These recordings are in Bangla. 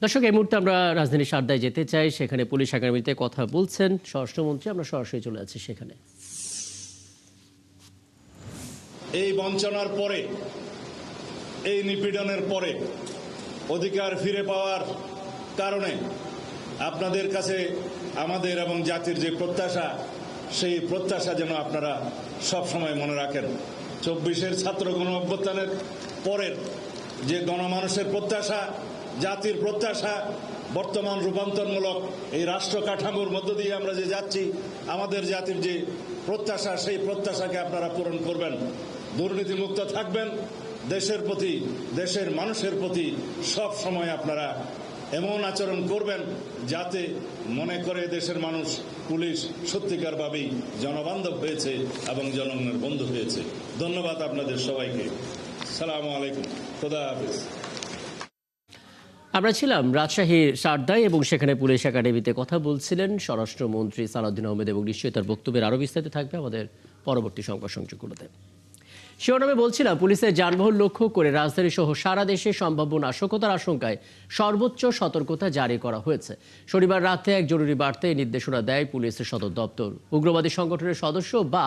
দর্শক, এই মুহূর্তে আমরা রাজধানীর সারদায় যেতে চাই। সেখানে পুলিশ আগামীতে কথা বলছেন স্বরাষ্ট্রমন্ত্রী। আমরা সরাসরি চলে যাচ্ছি সেখানে। এই বঞ্চনার পরে, এই নিপীড়নের পরে অধিকার ফিরে পাওয়ার কারণে আপনাদের কাছে আমাদের এবং জাতির যে প্রত্যাশা, সেই প্রত্যাশা যেন আপনারা সব সময় মনে রাখেন। 24-এর ছাত্র গণ অভ্যুত্থানের পরের যে গণমানুষের প্রত্যাশা, জাতির প্রত্যাশা, বর্তমান রূপান্তরমূলক এই রাষ্ট্র কাঠামোর মধ্য দিয়ে আমরা যে যাচ্ছি, আমাদের জাতির যে প্রত্যাশা, সেই প্রত্যাশাকে আপনারা পূরণ করবেন, দুর্নীতিমুক্ত থাকবেন, দেশের প্রতি, দেশের মানুষের প্রতি সব সময় আপনারা এমন আচরণ করবেন যাতে মনে করে দেশের মানুষ পুলিশ সত্যিকারভাবেই জনবান্ধব হয়েছে এবং জনগণের বন্ধু হয়েছে। ধন্যবাদ আপনাদের সবাইকে। আসসালামু আলাইকুম, খোদা হাফেজ। আমরা ছিলাম রাজশাহীর সারদায় এবং সেখানে পুলিশ একাডেমিতে কথা বলছিলেন স্বরাষ্ট্রমন্ত্রী সালাউদ্দিন আহমেদ, এবং নিশ্চয়ই তার বক্তব্যের আরও বিস্তারিত থাকবে আমাদের পরবর্তী সংবাদ সংযোগগুলোতে। শিরোনামে বলছিলাম, পুলিশের যানবাহন লক্ষ্য করে রাজধানী সহ সারা দেশে সম্ভাব্য নাশকতার আশঙ্কায় সর্বোচ্চ সতর্কতা জারি করা হয়েছে। শনিবার রাতে এক জরুরি বার্তায় নির্দেশনা দেয় পুলিশের সদর দপ্তর। উগ্রবাদী সংগঠনের সদস্য বা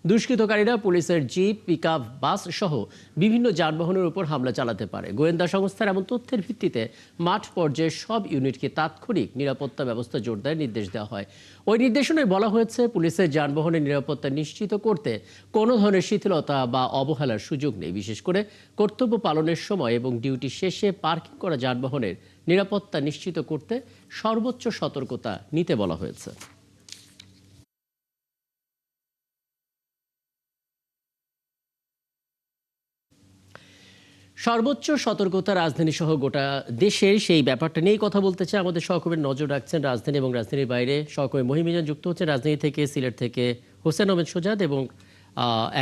দুষ্কৃতকারীরা পুলিশের জিপ, পিকআপ, বাস সহ বিভিন্ন যানবাহনের উপর হামলা চালাতে পারে। গোয়েন্দা সংস্থার এমন তথ্যের ভিত্তিতে মাঠ পর্যায়ে সব ইউনিটকে তাৎক্ষণিক নিরাপত্তা ব্যবস্থা জোরদারের নির্দেশ দেওয়া হয়। ওই নির্দেশনায় বলা হয়েছে, পুলিশের যানবাহনের নিরাপত্তা নিশ্চিত করতে কোনো ধরনের শিথিলতা বা অবহেলার সুযোগ নেই। বিশেষ করে কর্তব্য পালনের সময় এবং ডিউটি শেষে পার্কিং করা যানবাহনের নিরাপত্তা নিশ্চিত করতে সর্বোচ্চ সতর্কতা নিতে বলা হয়েছে। সর্বোচ্চ সতর্কতা রাজধানী সহ গোটা দেশের, সেই ব্যাপারটা নিয়েই কথা বলতে চাই। আমাদের সহকর্মী নজর রাখছেন রাজধানী এবং রাজধানীর বাইরে। সহকর্মী মহিম মিজান যুক্ত হচ্ছে রাজধানী থেকে, সিলেট থেকে হোসেন আহমেদ সোজাদ, এবং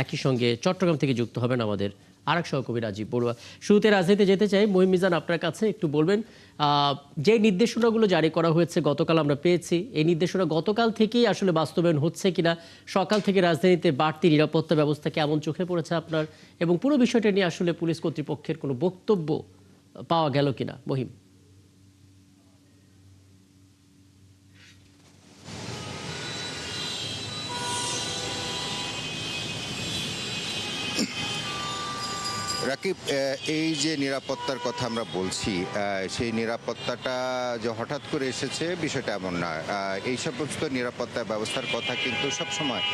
একই সঙ্গে চট্টগ্রাম থেকে যুক্ত হবেন আমাদের আরেক সহকর্মী রাজীব বড়ুয়া। শুরুতে রাজনীতিতে যেতে চাই, মহিম মিজান আপনার কাছে একটু বলবেন, যে নির্দেশনাগুলো জারি করা হয়েছে গতকাল আমরা পেয়েছি, এই নির্দেশনা গতকাল থেকেই আসলে বাস্তবায়ন হচ্ছে কিনা, সকাল থেকে রাজধানীতে বাড়তি নিরাপত্তা ব্যবস্থা কেমন চোখে পড়েছে আপনার, এবং পুরো বিষয়টা নিয়ে আসলে পুলিশ কর্তৃপক্ষের কোনো বক্তব্য পাওয়া গেল কিনা মহিম? রাকিব, এই যে নিরাপত্তার কথা আমরা বলছি, সেই নিরাপত্তাটা যে হঠাৎ করে এসেছে বিষয়টা এমন না। এই সমস্ত নিরাপত্তা ব্যবস্থার কথা কিন্তু সবসময়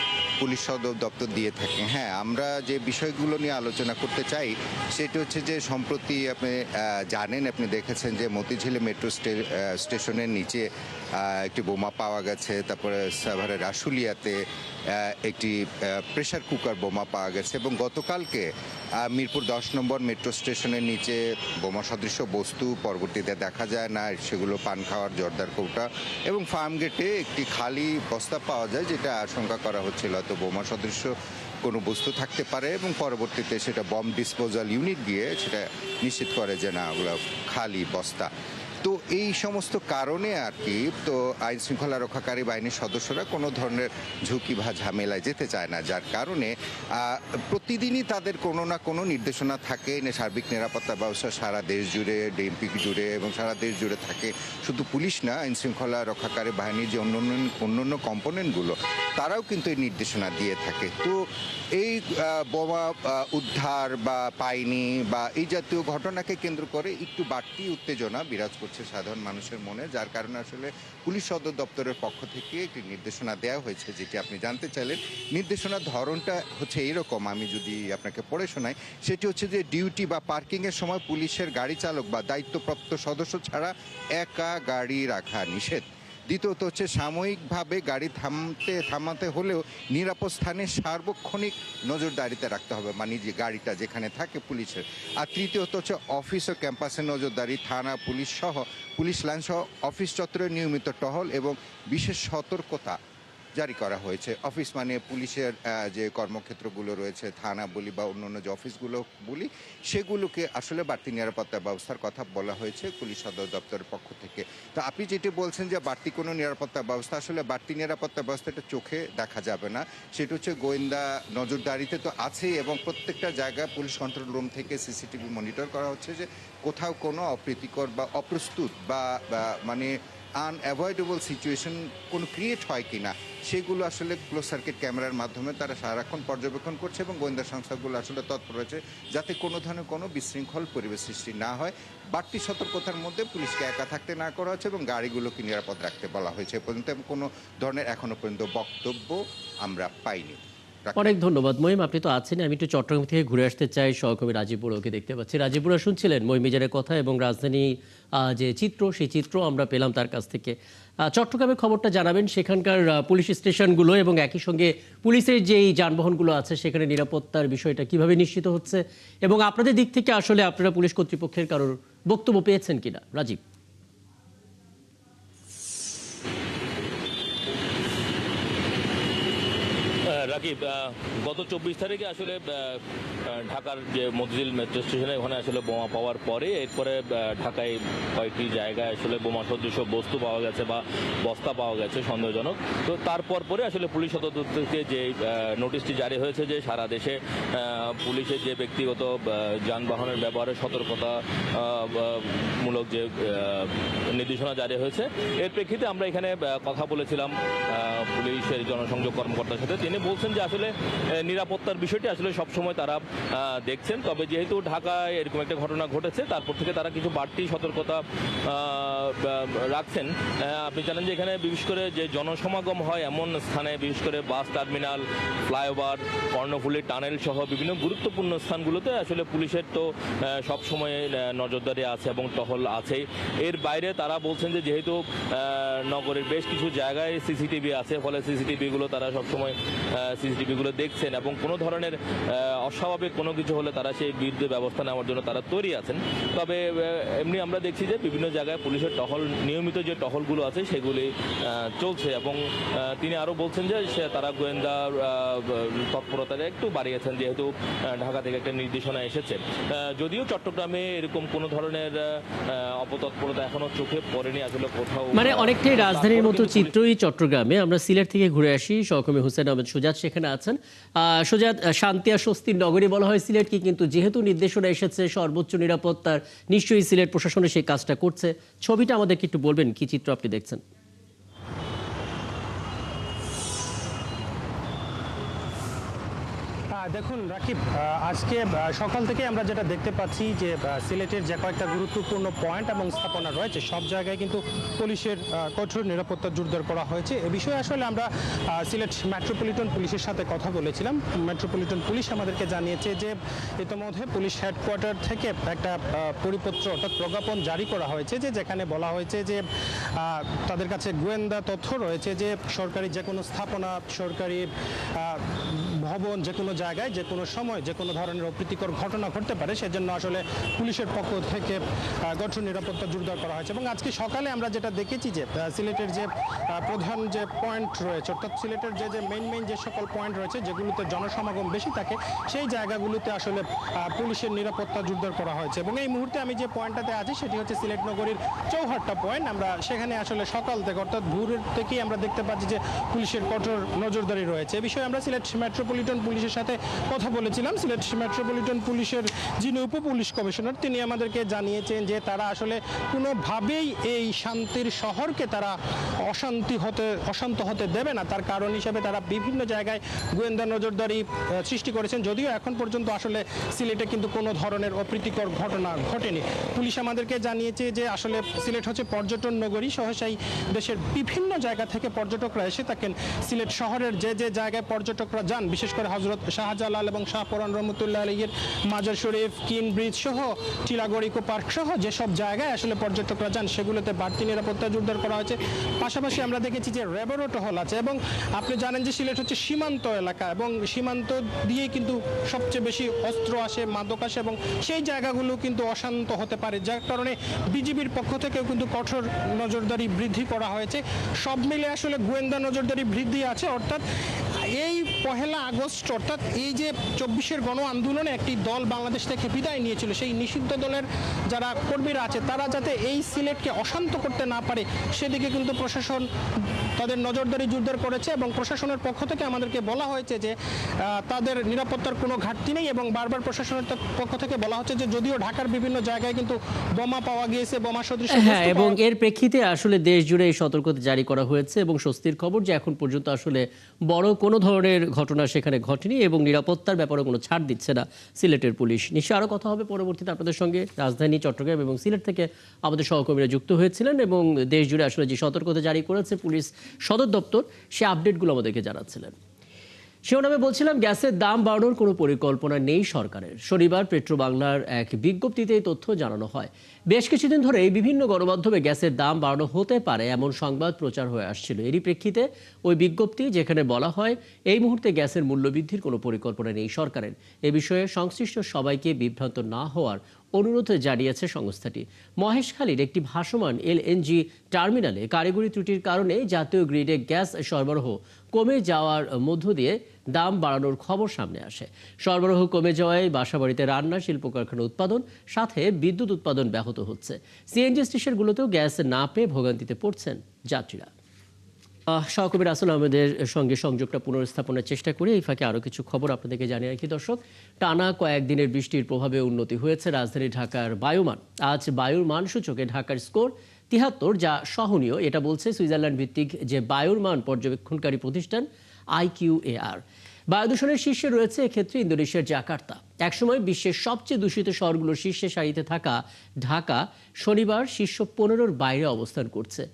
পুলিশ সদর দপ্তর দিয়ে থাকে। হ্যাঁ, আমরা যে বিষয়গুলো নিয়ে আলোচনা করতে চাই সেটা হচ্ছে যে সম্প্রতি আপনি জানেন, আপনি দেখেছেন যে মতিঝিলে মেট্রো স্টেশনের নিচে একটি বোমা পাওয়া গেছে। তারপরে সাভারের আশুলিয়াতে একটি প্রেসার কুকার বোমা পাওয়া গেছে, এবং গতকালকে মিরপুর 10 নম্বর মেট্রো স্টেশনের নিচে বোমা সদৃশ বস্তু পরবর্তীতে দেখা যায় না, সেগুলো পান খাওয়ার জর্দার কৌটা, এবং ফার্ম গেটে একটি খালি বস্তা পাওয়া যায়, যেটা আশঙ্কা করা হচ্ছিল হয়তো বোমা সদৃশ কোনো বস্তু থাকতে পারে, এবং পরবর্তীতে সেটা বম ডিসপোজাল ইউনিট গিয়ে সেটা নিশ্চিত করে যে না, ওগুলো খালি বস্তা। তো এই সমস্ত কারণে আর কি, তো আইন শৃঙ্খলা রক্ষাকারী বাহিনীর সদস্যরা কোনো ধরনের ঝুঁকি বা ঝামেলায় যেতে চায় না, যার কারণে প্রতিদিনই তাদের কোনো না কোনো নির্দেশনা থাকে। সার্বিক নিরাপত্তা ব্যবস্থা সারা দেশ জুড়ে, ডিএমপি জুড়ে এবং সারা দেশ জুড়ে থাকে। শুধু পুলিশ না, আইন শৃঙ্খলা রক্ষাকারী বাহিনীর যে অন্যান্য কম্পোনেন্টগুলো, তারাও কিন্তু এই নির্দেশনা দিয়ে থাকে। তো এই বোমা উদ্ধার বা পাইনি বা এই জাতীয় ঘটনাকে কেন্দ্র করে একটু বাড়তি উত্তেজনা বিরাজ করছে সাধারণ মানুষের মনে, যার কারণে আসলে পুলিশ সদর দপ্তরের পক্ষ থেকে একটি নির্দেশনা দেওয়া হয়েছে, যেটি আপনি জানতে চাইলেন। নির্দেশনার ধরনটা হচ্ছে এইরকম, আমি যদি আপনাকে পড়ে শোনাই, সেটি হচ্ছে যে ডিউটি বা পার্কিংয়ের সময় পুলিশের গাড়ি চালক বা দায়িত্বপ্রাপ্ত সদস্য ছাড়া একা গাড়ি রাখা নিষেধ। দ্বিতীয়ত হচ্ছে সাময়িকভাবে গাড়ি থামাতে হলেও নিরাপদ স্থানে সার্বক্ষণিক নজরদারিতে রাখতে হবে, মানে যে গাড়িটা যেখানে থাকে পুলিশের। আর তৃতীয়ত হচ্ছে অফিস ও ক্যাম্পাসে নজরদারি, থানা পুলিশ সহ পুলিশ লাইন সহ অফিস চত্বরে নিয়মিত টহল এবং বিশেষ সতর্কতা জারি করা হয়েছে। অফিস মানে পুলিশের যে কর্মক্ষেত্রগুলো রয়েছে, থানা বলি বা অন্যান্য যে অফিসগুলো বলি, সেগুলোকে আসলে বাড়তি নিরাপত্তা ব্যবস্থার কথা বলা হয়েছে পুলিশ সদর দপ্তরের পক্ষ থেকে। তো আপনি যেটি বলছেন যে বাড়তি কোনো নিরাপত্তা ব্যবস্থা, আসলে বাড়তি নিরাপত্তা ব্যবস্থাটা চোখে দেখা যাবে না। সেটা হচ্ছে গোয়েন্দা নজরদারিতে তো আছেই, এবং প্রত্যেকটা জায়গায় পুলিশ কন্ট্রোল রুম থেকে সিসিটিভি মনিটর করা হচ্ছে যে কোথাও কোনো অপ্রীতিকর বা অপ্রস্তুত বা মানে আনঅ্যাভয়েডেবল সিচুয়েশন কোনো ক্রিয়েট হয় কিনা, সেগুলো আসলে ক্লোজ সার্কিট ক্যামেরার মাধ্যমে তারা সারাক্ষণ পর্যবেক্ষণ করছে, এবং গোয়েন্দা সংস্থাগুলো আসলে তৎপর রয়েছে যাতে কোনো ধরনের কোনো বিশৃঙ্খল পরিবেশ সৃষ্টি না হয়। বাড়তি সতর্কতার মধ্যে পুলিশকে একা থাকতে না করা হচ্ছে এবং গাড়িগুলোকে নিরাপদ রাখতে বলা হয়েছে। এ পর্যন্ত কোনো ধরনের এখনো পর্যন্ত বক্তব্য আমরা পাইনি। অনেক ধন্যবাদ মহিম, আপনি তো আছেন। আমি একটু চট্টগ্রাম থেকে ঘুরে আসতে চাই, সহকর্মী রাজীব বড়ুয়াকে দেখতে পাচ্ছি। রাজীব বড়ুয়া শুনছিলেন মহিমিজারের কথা এবং রাজধানী যে চিত্র, সেই চিত্র আমরা পেলাম তার কাছ থেকে। চট্টগ্রামের খবরটা জানাবেন, সেখানকার পুলিশ স্টেশনগুলো এবং একই সঙ্গে পুলিশের যেই যানবাহনগুলো আছে সেখানে নিরাপত্তার বিষয়টা কিভাবে নিশ্চিত হচ্ছে, এবং আপনাদের দিক থেকে আসলে আপনারা পুলিশ কর্তৃপক্ষের কারোর বক্তব্য পেয়েছেন কিনা। রাজীব। রাকিব, গত 24 তারিখে আসলে ঢাকার যে মতিঝিল মেট্রো স্টেশনে ওখানে আসলে বোমা পাওয়ার পরে এরপরে ঢাকায় কয়েকটি জায়গায় আসলে বোমা সদৃশ বস্তু পাওয়া গেছে বা বস্তা পাওয়া গেছে সন্দেহজনক। তো তারপর পরে আসলে পুলিশ সদর দপ্তর থেকে যে নোটিশটি জারি হয়েছে যে সারা দেশে পুলিশের যে ব্যক্তিগত যানবাহনের ব্যবহারে সতর্কতা মূলক যে নির্দেশনা জারি হয়েছে, এর প্রেক্ষিতে আমরা এখানে কথা বলেছিলাম পুলিশের জনসংযোগ কর্মকর্তার সাথে। তিনি বলছেন যে আসলে নিরাপত্তার বিষয়টি আসলে সবসময় তারা দেখছেন, তবে যেহেতু ঢাকায় এরকম একটা ঘটনা ঘটেছে তারপর থেকে তারা কিছু বাড়তি সতর্কতা রাখছেন। আপনি জানেন যে এখানে বিশেষ করে যে জনসমাগম হয় এমন স্থানে, বিশেষ করে bus terminal, flyover, Karnaphuli tunnel সহ বিভিন্ন গুরুত্বপূর্ণ স্থানগুলোতে আসলে পুলিশের তো সবসময় নজরদারি আছে এবং টহল আছেই। এর বাইরে তারা বলছেন যে যেহেতু নগরের বেশ কিছু জায়গায় সিসিটিভি আছে, ফলে সিসিটিভিগুলো তারা সবসময় সিসিটিভিগুলো দেখছেন এবং কোনো ধরনের অস্বাভাবিক কোনো কিছু হলে তারা সেই বিরুদ্ধে ব্যবস্থা নেওয়ার জন্য তারা তৈরি আছেন। তবে এমনি আমরা দেখছি যে বিভিন্ন জায়গায় পুলিশের টহল, নিয়মিত যে টহলগুলো আছে সেগুলি চলছে, এবং তিনি আরও বলছেন যে তারা গোয়েন্দা তৎপরতাটা একটু বাড়িয়েছেন যেহেতু ঢাকা থেকে একটা নির্দেশনা এসেছে। যদিও চট্টগ্রামে এরকম কোনো ধরনের অপতৎপরতা এখনো চোখে পড়েনি আসলে কোথাও, মানে অনেকটাই রাজধানীর মতো চিত্রই চট্টগ্রামে। আমরা সিলেট থেকে ঘুরে আসি, সহকর্মী হুসেন আহমেদ সুজাত সেখানে আছেন। সুজাত, শান্তি আর স্বস্তির নগরী বলা হয় সিলেটকে, কিন্তু যেহেতু নির্দেশনা এসেছে সর্বোচ্চ নিরাপত্তার, নিশ্চয়ই সিলেট প্রশাসনে সেই কাজটা করছে। ছবিটা আমাদেরকে একটু বলবেন, কি চিত্র আপনি দেখছেন? দেখুন রাকিব, আজকে সকাল থেকে আমরা যেটা দেখতে পাচ্ছি যে সিলেটের যে কয়েকটা গুরুত্বপূর্ণ পয়েন্ট এবং স্থাপনা রয়েছে সব জায়গায় কিন্তু পুলিশের কঠোর নিরাপত্তা জোরদার করা হয়েছে। এ বিষয়ে আসলে আমরা সিলেট মেট্রোপলিটন পুলিশের সাথে কথা বলেছিলাম। মেট্রোপলিটন পুলিশ আমাদেরকে জানিয়েছে যে ইতিমধ্যে পুলিশ হেডকোয়ার্টার থেকে একটা পরিপত্র অর্থাৎ প্রজ্ঞাপন জারি করা হয়েছে, যেখানে বলা হয়েছে যে তাদের কাছে গোয়েন্দা তথ্য রয়েছে যে সরকারি যে কোনো স্থাপনা, সরকারি ভবন, যে কোনো জায়গায় যে কোনো সময় যে কোনো ধরনের অপ্রীতিকর ঘটনা ঘটতে পারে, সেজন্য আসলে পুলিশের পক্ষ থেকে কঠোর নিরাপত্তা জোরদার করা হয়েছে। এবং আজকে সকালে আমরা যেটা দেখেছি যে সিলেটের যে প্রধান যে পয়েন্ট রয়েছে, অর্থাৎ সিলেটের যে মেইন যে সকল পয়েন্ট রয়েছে যেগুলোতে জনসমাগম বেশি থাকে, সেই জায়গাগুলোতে আসলে পুলিশের নিরাপত্তা জোরদার করা হয়েছে। এবং এই মুহূর্তে আমি যে পয়েন্টটাতে আছি সেটি হচ্ছে সিলেট নগরীর চৌহাট্টা পয়েন্ট। আমরা সেখানে আসলে সকাল থেকে অর্থাৎ ভোরের থেকেই আমরা দেখতে পাচ্ছি যে পুলিশের কঠোর নজরদারি রয়েছে। এ বিষয়ে আমরা সিলেট মেট্রোপলিটন পুলিশের সাথে কথা বলেছিলাম। সিলেট মেট্রোপলিটন পুলিশের যিনি উপপুলিশ কমিশনার, তিনি আমাদেরকে জানিয়েছেন যে তারা আসলে কোনোভাবেই এই শান্তির শহরকে তারা অশান্ত হতে দেবে না। তার কারণ হিসেবে তারা বিভিন্ন জায়গায় গোয়েন্দা নজরদারি সৃষ্টি করেছেন। যদিও এখন পর্যন্ত আসলে সিলেটে কিন্তু কোনো ধরনের অপ্রীতিকর ঘটনা ঘটেনি। পুলিশ আমাদেরকে জানিয়েছে যে আসলে সিলেট হচ্ছে পর্যটন নগরী, সহসাই দেশের বিভিন্ন জায়গা থেকে পর্যটকরা এসে থাকেন। সিলেট শহরের যে জায়গায় পর্যটকরা যান, বিশেষ বিশেষ করে হযরত শাহজালাল এবং শাহপরান রহমতুল্লাহ আলাইহির মাজার শরীফ, কিন ব্রিজ সহ টিলাগড় ইকো পার্ক সহ যেসব জায়গায় আসলে পর্যটকরা যান সেগুলোতে বাড়তি নিরাপত্তা জোরদার করা হয়েছে। পাশাপাশি আমরা দেখেছি যে রেবেরো টহল আছে, এবং আপনি জানেন যে সিলেট হচ্ছে সীমান্ত এলাকা এবং সীমান্ত দিয়েই কিন্তু সবচেয়ে বেশি অস্ত্র আসে, মাদক আসে, এবং সেই জায়গাগুলো কিন্তু অশান্ত হতে পারে, যার কারণে বিজিবির পক্ষ থেকেও কিন্তু কঠোর নজরদারি বৃদ্ধি করা হয়েছে। সব মিলে আসলে গোয়েন্দা নজরদারি বৃদ্ধি আছে। অর্থাৎ এই 1 আগস্ট অর্থাৎ এই যে 24-এর গণ আন্দোলনে একটি দল বাংলাদেশ থেকে বিদায় নিয়েছিল, সেই নিষিদ্ধ দলের যারা কর্মীরা আছে তারা যাতে এই সিলেটকে অশান্ত করতে না পারে সেদিকে কিন্তু প্রশাসন তাদের নজরদারি জোরদার করেছে, এবং প্রশাসনের পক্ষ থেকে আমাদেরকে বলা হয়েছে যে তাদের নিরাপত্তার কোনো ঘাটতি নেই, এবং বারবার প্রশাসনের পক্ষ থেকে বলা হচ্ছে যে যদিও ঢাকার বিভিন্ন জায়গায় কিন্তু বোমা পাওয়া গিয়েছে, বোমা সদৃশ হ্যাঁ, এবং এর প্রেক্ষিতে আসলে দেশ জুড়ে এই সতর্কতা জারি করা হয়েছে এবং স্বস্তির খবর যে এখন পর্যন্ত আসলে বড় কোনো ধরনের ঘটনা সেখানে ঘটেনি এবং নিরাপত্তার ব্যাপারে কোনো ছাড় দিচ্ছে না সিলেটের পুলিশ। নিশ্চয়ই আরও কথা হবে পরবর্তীতে আপনাদের সঙ্গে। রাজধানী চট্টগ্রাম এবং সিলেট থেকে আমাদের সহকর্মীরা যুক্ত হয়েছিলেন এবং দেশ জুড়ে আসলে যে সতর্কতা জারি করেছে পুলিশ সদর দপ্তর সে আপডেটগুলো আমাদেরকে জানাচ্ছিলেন। শিরোনামে বলছিলাম, গ্যাসের দাম বাড়ানোর কোনো পরিকল্পনা নেই সরকারের। শনিবার পেট্রোবাংলার এক বিজ্ঞপ্তিতে এই তথ্য জানানো হয়। বেশ কিছুদিন ধরে বিভিন্ন গণমাধ্যমে গ্যাসের দাম বাড়ানো হতে পারে এমন সংবাদ প্রচার হয়ে আসছিল। এরই প্রেক্ষিতে ওই বিজ্ঞপ্তি যেখানে বলা হয় এই মুহূর্তে গ্যাসের মূল্যবৃদ্ধির কোনো পরিকল্পনা নেই সরকারের। এ বিষয়ে সংশ্লিষ্ট সবাইকে বিভ্রান্ত না হওয়ার অনুরোধ জানিয়েছে সংস্থাটি। মহেশখালীর একটি ভাসমান এলএনজি টার্মিনালে কারিগরি ত্রুটির কারণে জাতীয় গ্রিডে গ্যাস সরবরাহ কমে যাওয়ার মধ্য দিয়ে দাম বাড়ানোর খবর সামনে আসে। সরবরাহ কমে যাওয়ায় বাসাবাড়িতে রান্না, শিল্প কারখানা উৎপাদন সাথে বিদ্যুৎ উৎপাদন ব্যাহত হচ্ছে। সিএনজি স্টেশনগুলোতেও গ্যাস না পেয়ে ভোগান্তিতে পড়ছেন যাত্রীরা। সহকর্মী রাসেল আহমেদের সঙ্গে সংযোগটা পুনর্স্থাপনের চেষ্টা করি। এই ফাঁকে আরও কিছু খবর আপনাদেরকে জানিয়ে রাখি দর্শক। টানা কয়েকদিনের বৃষ্টির প্রভাবে উন্নতি হয়েছে রাজধানী ঢাকার বায়ুমান। আজ বায়ুর মান সূচকে ঢাকার স্কোর 73, যা সহনীয়। এটা বলছে সুইজারল্যান্ড ভিত্তিক যে বায়ুর মান পর্যবেক্ষণকারী প্রতিষ্ঠান IQAR। বায়ু দূষণের শীর্ষে রয়েছে এক্ষেত্রে ইন্দোনেশিয়ার জাকার্তা। একসময় বিশ্বের সবচেয়ে দূষিত শহরগুলোর শীর্ষে সারিতে থাকা ঢাকা শনিবার শীর্ষ 15-র বাইরে অবস্থান করছে।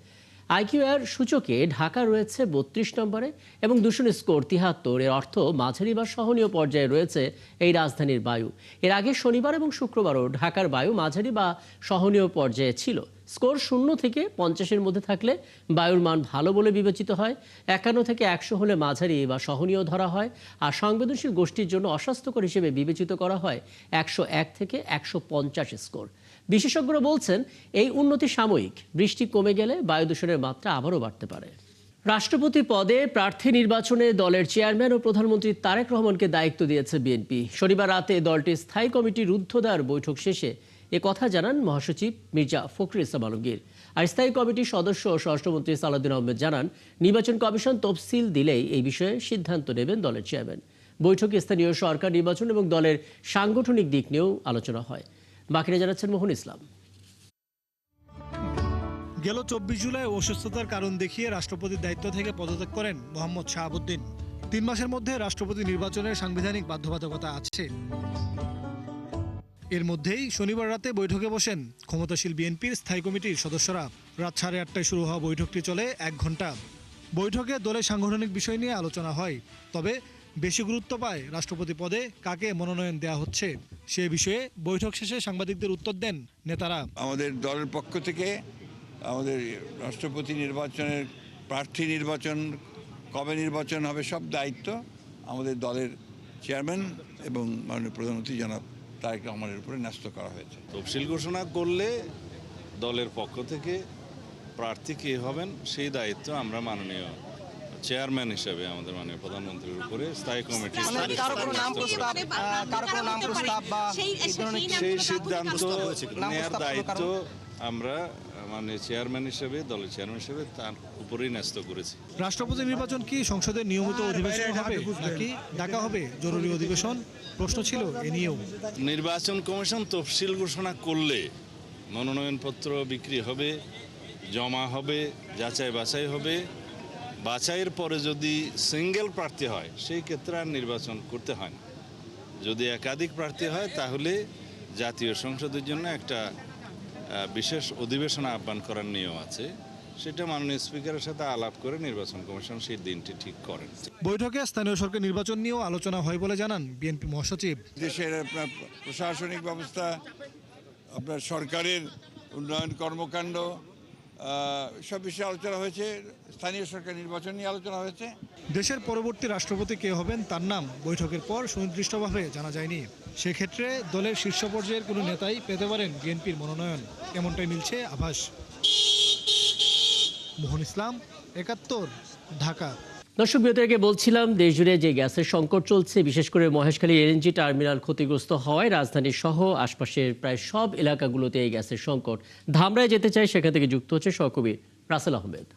IQAR সূচকে ঢাকা রয়েছে 32 নম্বরে এবং দূষণ স্কোর 73। এর অর্থ মাঝারি বা সহনীয় পর্যায়ে রয়েছে এই রাজধানীর বায়ু। এর আগে শনিবার এবং শুক্রবারও ঢাকার বায়ু মাঝারি বা সহনীয় পর্যায়ে ছিল। স্কোর 0 থেকে 50-এর মধ্যে থাকলে বায়ুর মান ভালো বলে বিবেচিত হয়। 51 থেকে 100 হলে মাঝারি বা সহনীয় ধরা হয়, আর সংবেদনশীল গোষ্ঠীর জন্য অস্বাস্থ্যকর হিসেবে বিবেচিত করা হয় 101 থেকে 150 স্কোর। বিশেষজ্ঞরা বলছেন এই উন্নতি সাময়িক, বৃষ্টি কমে গেলে বায়ু দূষণের মাত্রা আবারও বাড়তে পারে। রাষ্ট্রপতি পদে প্রার্থী নির্বাচনে দলের চেয়ারম্যান ও প্রধানমন্ত্রী তারেক রহমানকে দায়িত্ব দিয়েছে বিএনপি। শনিবার রাতে দলটির স্থায়ী কমিটির রুদ্ধদ্বার বৈঠক শেষে এ কথা জানান মহাসচিব মির্জা ফখরুল ইসলাম আলমগীর। আর স্থায়ী কমিটির সদস্য ও স্বরাষ্ট্রমন্ত্রী সালাউদ্দিন আহমেদ জানান, নির্বাচন কমিশন তফসিল দিলেই এই বিষয়ে সিদ্ধান্ত নেবেন দলের চেয়ারম্যান। বৈঠকে স্থানীয় সরকার নির্বাচন এবং দলের সাংগঠনিক দিক নিয়েও আলোচনা হয়। বাকিরা জানাচ্ছেন মোহন ইসলাম। গেল 24 জুলাই অসুস্থতার কারণ দেখিয়ে রাষ্ট্রপতির দায়িত্ব থেকে পদত্যাগ করেন মোহাম্মদ শাহাবুদ্দিন। 3 মাসের মধ্যে রাষ্ট্রপতি নির্বাচনের সাংবিধানিক বাধ্যবাধকতা আছে। এর মধ্যেই শনিবার রাতে বৈঠকে বসেন ক্ষমতাশীল বিএনপির স্থায়ী কমিটির সদস্যরা। রাত 8:30টায় শুরু হওয়া বৈঠকটি চলে 1 ঘন্টা। বৈঠকে দলের সাংগঠনিক বিষয় নিয়ে আলোচনা হয়, তবে বেশি গুরুত্ব পায় রাষ্ট্রপতি পদে কাকে মনোনয়ন দেওয়া হচ্ছে সে বিষয়ে বৈঠক শেষে সাংবাদিকদের উত্তর দেন নেতারা। আমাদের দলের পক্ষ থেকে আমাদের রাষ্ট্রপতি নির্বাচনের প্রার্থী নির্বাচন, কবে নির্বাচন হবে, সব দায়িত্ব আমাদের দলের চেয়ারম্যান এবং মাননীয় প্রধানমন্ত্রী জনাব তারেক রহমানের উপরে ন্যস্ত করা হয়েছে। তফসিল ঘোষণা করলে দলের পক্ষ থেকে প্রার্থী কে হবেন সেই দায়িত্ব আমরা মাননীয় চেয়ারম্যান হিসেবে আমাদের মাননীয় প্রধানমন্ত্রীর উপরে স্থায়ী কমিটির সেই সিদ্ধান্ত নেওয়ার দায়িত্ব আমরা মানে চেয়ারম্যান হিসেবে, দলের চেয়ারম্যান হিসেবে তার উপরেই ন্যস্ত করেছি। রাষ্ট্রপতি নির্বাচন কি সংসদের নিয়মিত অধিবেশন হবে নাকি ডাকা হবে জরুরি অধিবেশন, প্রশ্ন ছিল এ নিয়েও। নির্বাচন কমিশন তফসিল ঘোষণা করলে মনোনয়নপত্র বিক্রি হবে, জমা হবে, যাচাই বাছাই হবে। বাছাইয়ের পরে যদি সিঙ্গেল প্রার্থী হয় সেই ক্ষেত্রে আর নির্বাচন করতে হয় না। যদি একাধিক প্রার্থী হয় তাহলে জাতীয় সংসদের জন্য একটা বিশেষ অধিবেশন আহ্বান করার নিয়ম আছে। সেটা মাননীয় স্পিকারের সাথে আলাপ করে নির্বাচন কমিশন সেই দিনটি ঠিক করেন। বৈঠকে স্থানীয় সরকার নির্বাচন নিয়েও আলোচনা হয় বলে জানান বিএনপি মহাসচিব। দেশের আপনার প্রশাসনিক ব্যবস্থা, আপনার সরকারের উন্নয়ন কর্মকাণ্ড, সব বিষয়ে আলোচনা হয়েছে। স্থানীয় সরকার নির্বাচন নিয়ে আলোচনা হয়েছে। দেশের পরবর্তী রাষ্ট্রপতি কে হবেন তার নাম বৈঠকের পর সুনির্দিষ্টভাবে জানা যায়নি। সেক্ষেত্রে দলের শীর্ষ পর্যায়ের কোনো নেতাই পেতে পারেন বিএনপির মনোনয়ন, এমনটাই মিলছে আভাস। মোহন ইসলাম, ৭১, ঢাকা। দর্শক বিরতিকে বলছিলাম, দেশজুড়ে যে গ্যাসের সংকট চলছে, বিশেষ করে মহেশখালী এলএনজি টার্মিনাল ক্ষতিগ্রস্ত হওয়ায় রাজধানী সহ আশপাশের প্রায় সব এলাকাগুলোতে এই গ্যাসের সংকট। ধামরায় যেতে চাই, সেখান থেকে যুক্ত হচ্ছে সহকবি রাসেল আহমেদ।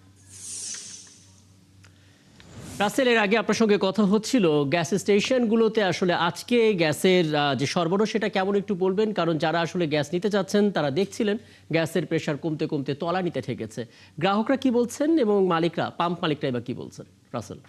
রাসেল, এর আগে আপনার সঙ্গে কথা হচ্ছিল গ্যাস স্টেশনগুলোতে আসলে আজকে গ্যাসের যে সরবরাহ সেটা কেমন একটু বলবেন, কারণ যারা আসলে গ্যাস নিতে চাচ্ছেন তারা দেখছিলেন গ্যাসের প্রেশার কমতে কমতে তলানিতে ঠেকেছে। গ্রাহকরা কি বলছেন এবং মালিকরা, পাম্প মালিকরা এবার কি বলছেন? রাসেল।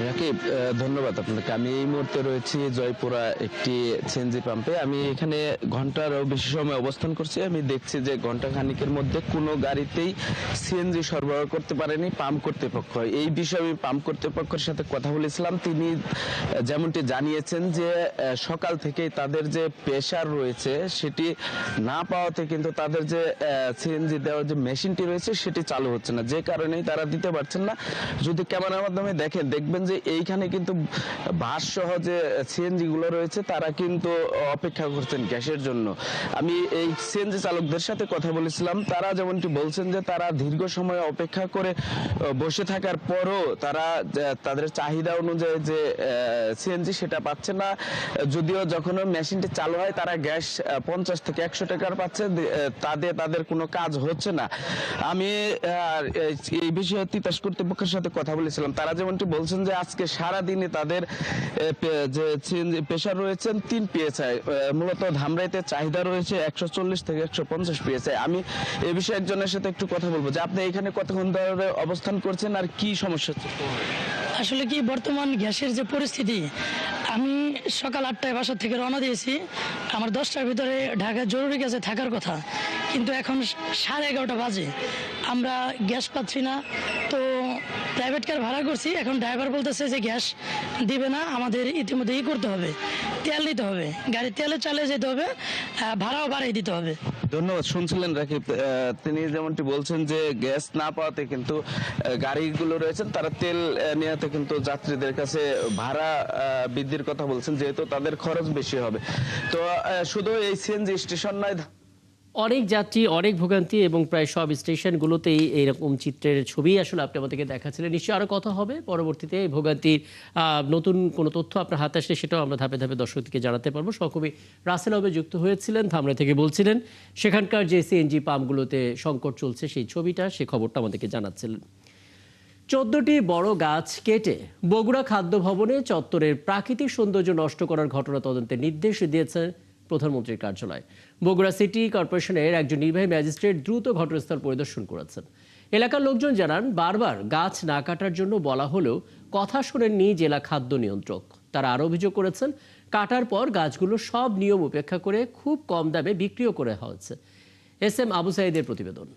রাকিব, ধন্যবাদ আপনাকে। আমি এই মুহূর্তে রয়েছি জয়পুরা একটি সিএনজি পাম্পে। আমি এখানে ঘন্টারও বেশি সময় অবস্থান করছি। আমি দেখছি যে ঘন্টা খানিকের মধ্যে কোনো গাড়িতেই সিএনজি সরবরাহ করতে পারেনি পাম্প কর্তৃপক্ষ। এই বিষয়ে আমি পাম্প কর্তৃপক্ষের সাথে কথা বলেছিলাম। তিনি যেমনটি জানিয়েছেন যে সকাল থেকেই তাদের যে প্রেশার রয়েছে সেটি না পাওয়াতে কিন্তু তাদের যে সিএনজি দেওয়ার যে মেশিনটি রয়েছে সেটি চালু হচ্ছে না, যে কারণেই তারা দিতে পারছেন না। যদি ক্যামেরার মাধ্যমে দেখবেন যে এইখানে কিন্তু বাস সহ যে সিএনজি গুলো রয়েছে তারা কিন্তু অপেক্ষা করছেন গ্যাসের জন্য। আমি এই সিএনজি চালকদের সাথে কথা বলেছিলাম, তারা যেমনটি বলছেন যে তারা দীর্ঘ সময় অপেক্ষা করে বসে থাকার পরও তারা তাদের চাহিদা অনুযায়ী যে সিএনজি সেটা পাচ্ছে না। যদিও যখন মেশিনটি চালু হয় তারা গ্যাস 50 থেকে 100 টাকার পাচ্ছে, তাদের কোনো কাজ হচ্ছে না। আমি এই বিষয়ে তিতাস কর্তৃপক্ষের সাথে কথা বলেছিলাম, তারা যেমনটি বলছেন যে আজকে সারাদিনে তাদের যে প্রেশার রয়েছেন 3 PSI। মূলত ধামরাইতে চাহিদা রয়েছে 140 থেকে 150 PSI। আমি এই বিষয়ে একজনের সাথে একটু কথা বলবো যে আপনি এখানে কতক্ষণ ধরে অবস্থান করছেন আর কি সমস্যা হচ্ছে? আসলে কি বর্তমান গ্যাসের যে পরিস্থিতি, আমি সকাল 8টায় বাসা থেকে রওনা দিয়েছি। আমার 10টার ভিতরে ঢাকা জরুরি গ্যাসে থাকার কথা, কিন্তু এখন 11:30 বাজে, আমরা গ্যাস পাচ্ছি না। তো প্রাইভেট কার ভাড়া করছি, এখন ড্রাইভার বলতেছে যে গ্যাস দিবে না, আমাদের ইতিমধ্যে করতে হবে, তেল দিতে হবে, গাড়ি তেলে চালিয়ে যেতে হবে, ভাড়াও বাড়িয়ে দিতে হবে। ধন্যবাদ। শুনছিলেন রাকিব, তিনি যেমনটি বলছেন যে গ্যাস না পাওয়াতে কিন্তু গাড়িগুলো রয়েছেন তারা তেল নেওয়াতে কিন্তু যাত্রীদের কাছে ভাড়া বৃদ্ধির কথা বলছেন, যেহেতু তাদের খরচ বেশি হবে। তো শুধু এই সিএনজি স্টেশন নয়, অনেক যাত্রী, অনেক ভোগান্তি এবং প্রায় সব স্টেশনগুলোতেই এইরকম চিত্রের ছবি আসলে আপনি আমাদেরকে দেখাচ্ছিলেন। নিশ্চয়ই আরও কথা হবে পরবর্তীতে এই ভোগান্তির নতুন কোনো তথ্য আপনার হাতে আসলে সেটাও আমরা ধাপে ধাপে দর্শকদেরকে জানাতে পারবো। সহকবি রাসেল আহমেদ যুক্ত হয়েছিলেন ধামরাই থেকে, বলছিলেন সেখানকার যে সিএনজি পাম্পগুলোতে সংকট চলছে সেই ছবিটা, সেই খবরটা আমাদেরকে জানাচ্ছিলেন। 14টি বড় গাছ কেটে বগুড়া খাদ্য ভবনে চত্বরের প্রাকৃতিক সৌন্দর্য নষ্ট করার ঘটনা তদন্তের নির্দেশ দিয়েছে প্রধানমন্ত্রীর কার্যালয়। বগুড়া সিটি কর্পোরেশনের একজন নির্বাহী ম্যাজিস্ট্রেট দ্রুত ঘটনাস্থল পরিদর্শন করেছেন। এলাকার লোকজন জানান, বারবার গাছ না কাটার জন্য বলা হলেও কথা শোনেননি জেলা খাদ্য নিয়ন্ত্রক। তারা আরও অভিযোগ করেছেন, কাটার পর গাছগুলো সব নিয়ম উপেক্ষা করে খুব কম দামে বিক্রিও করে হচ্ছে। SM আবু সাইদের প্রতিবেদন।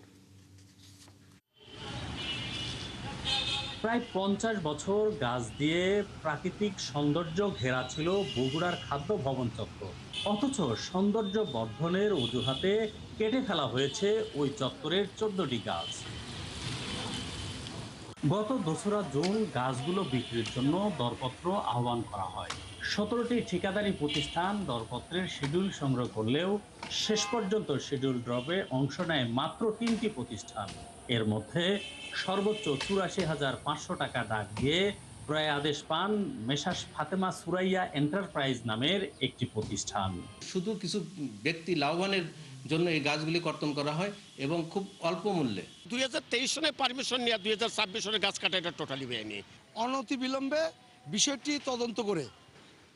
প্রায় 50 বছর গাছ দিয়ে প্রাকৃতিক সৌন্দর্য ঘেরা ছিল বগুড়ার খাদ্য ভবন চত্বর, অথচ সৌন্দর্য বর্ধনের অজুহাতে কেটে ফেলা হয়েছে ওই চত্বরের 14টি গাছ। গত 2রা জুন গাছগুলো বিক্রির জন্য দরপত্র আহ্বান করা হয়। 17টি ঠিকাদারি প্রতিষ্ঠান দরপত্রের শিডিউল সংগ্রহ করলেও শেষ পর্যন্ত শিডিউল ড্রপে অংশ নেয় মাত্র 3টি প্রতিষ্ঠান। এর মধ্যে সর্বোচ্চ 84,500 টাকা ডাক দিয়ে ক্রয় আদেশ পান মেসার্স ফাতেমা সুরাইয়া এন্টারপ্রাইজ নামের একটি প্রতিষ্ঠান। শুধু কিছু ব্যক্তি লাভবানের জন্য এই গাছগুলি কর্তন করা হয় এবং খুব অল্প মূল্যে। 2023 সনে পারমিশন নিয়ে 2026 সনে গাছ কাটা এটা টোটালি বেআইনি। অনতিবিলম্বে বিষয়টি তদন্ত করে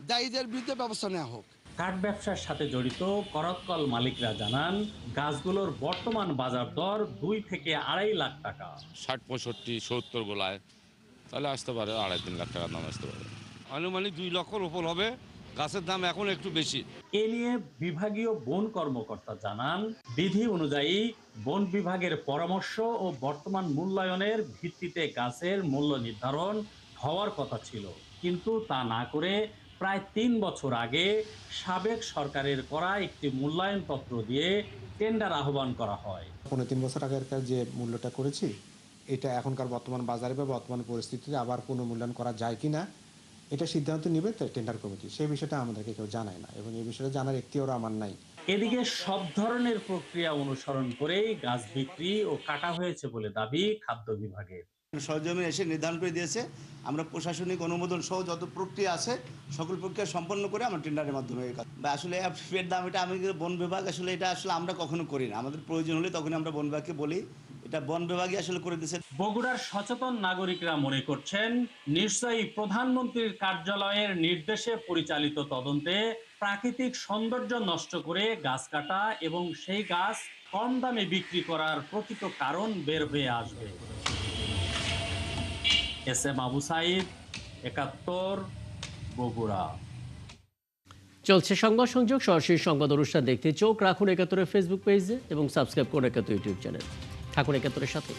দায়ীদের বিরুদ্ধে ব্যবস্থা নেওয়া হোক। কাঠ ব্যবসার সাথে জড়িত করতকল মালিকরা জানান, গাছগুলোর বর্তমান বাজার দর 2 থেকে 2.5 লাখ টাকা। 60, 65, 70 গোলায় তাহলে আসতে পারে 2.5-3 লাখ টাকার দাম আসতে পারে। আনুমানিক 2 লক্ষর উপর হবে। গাছের দাম এখন একটু বেশি। এ নিয়ে বিভাগীয় বন কর্মকর্তা জানান, বিধি অনুযায়ী বন বিভাগের পরামর্শ ও বর্তমান মূল্যায়নের ভিত্তিতে গাছের মূল্য নির্ধারণ হওয়ার কথা ছিল, কিন্তু তা না করে প্রায় 3 বছর আগে সাবেক সরকারের করা একটি মূল্যায়ন পত্র দিয়ে টেন্ডার আহ্বান করা হয়। 3 বছর আগেরকার যে মূল্যটা করেছি, এটা এখনকার বর্তমান বাজারে বা বর্তমান পরিস্থিতিতে আবার পুনর্মূল্যায়ন করা যায় কিনা এটা সিদ্ধান্ত নেবে টেন্ডার কমিটি। সেই বিষয়টা আমাদেরকে কেউ জানায় না এবং এই বিষয়টা জানার এখতিয়ারও আমার নাই। এদিকে সব ধরনের প্রক্রিয়া অনুসরণ করেই গাছ বিক্রি ও কাটা হয়েছে বলে দাবি খাদ্য বিভাগের। সরজমিন এসে নির্ধারণ করে দিয়েছে, আমরা প্রশাসনিক অনুমোদন সহ যত প্রক্রিয়া আছে সকল প্রক্রিয়া সম্পন্ন করে আমরা টেন্ডারের মাধ্যমে আসলে পেট দাম এটা আমি বন বিভাগ আসলে এটা আসলে আমরা কখনো করি না, আমাদের প্রয়োজন হলে তখন আমরা বন বিভাগকে বলি, এটা বন বিভাগই আসলে করে দিয়েছে। বগুড়ার সচেতন নাগরিকরা মনে করছেন, নিশ্চয়ই প্রধানমন্ত্রীর কার্যালয়ের নির্দেশে পরিচালিত তদন্তে প্রাকৃতিক সৌন্দর্য নষ্ট করে গাছ কাটা এবং সেই গাছ কম দামে বিক্রি করার প্রকৃত কারণ বের হয়ে আসবে। এস.এম. আবু সাইদ, ৭১, বগুড়া। চলছে সংবাদ সংযোগ। সরাসরি সংবাদ অনুষ্ঠান দেখতে চোখ রাখুন ৭১-এর ফেসবুক পেজে এবং সাবস্ক্রাইব করুন ৭১ ইউটিউব চ্যানেল। থাকুন ৭১-এর সাথে।